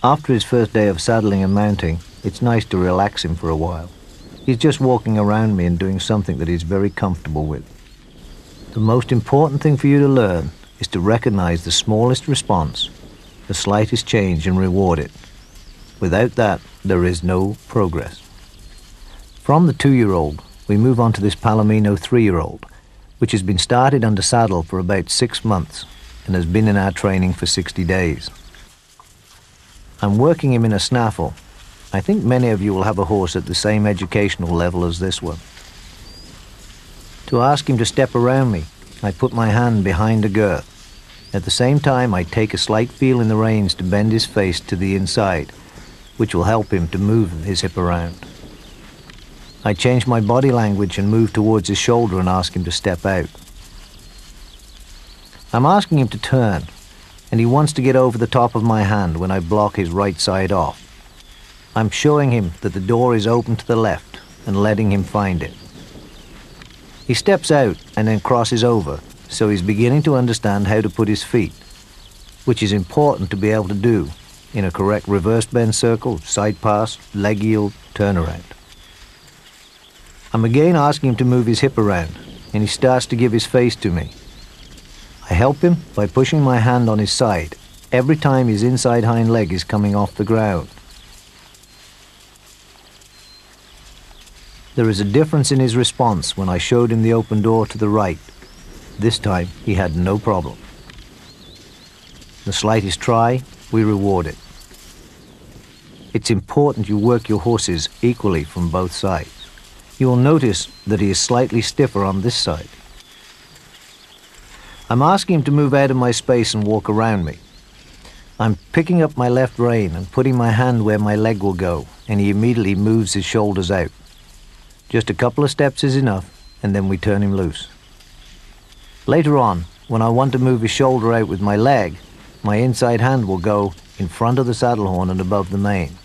After his first day of saddling and mounting, it's nice to relax him for a while. He's just walking around me and doing something that he's very comfortable with. The most important thing for you to learn is to recognize the smallest response, the slightest change, and reward it. Without that, there is no progress. From the 2-year-old, we move on to this palomino 3-year-old, which has been started under saddle for about 6 months and has been in our training for 60 days. I'm working him in a snaffle. I think many of you will have a horse at the same educational level as this one. To ask him to step around me, I put my hand behind a girth. At the same time, I take a slight feel in the reins to bend his face to the inside, which will help him to move his hip around. I change my body language and move towards his shoulder and ask him to step out. I'm asking him to turn, and he wants to get over the top of my hand when I block his right side off. I'm showing him that the door is open to the left and letting him find it. He steps out and then crosses over, so he's beginning to understand how to put his feet, which is important to be able to do in a correct reverse bend circle, side pass, leg yield, turnaround. I'm again asking him to move his hip around, and he starts to give his face to me. I help him by pushing my hand on his side every time his inside hind leg is coming off the ground. There is a difference in his response when I showed him the open door to the right. This time, he had no problem. The slightest try, we reward it. It's important you work your horses equally from both sides. You will notice that he is slightly stiffer on this side. I'm asking him to move out of my space and walk around me. I'm picking up my left rein and putting my hand where my leg will go, and he immediately moves his shoulders out. Just a couple of steps is enough, and then we turn him loose. Later on, when I want to move his shoulder out with my leg, my inside hand will go in front of the saddle horn and above the mane.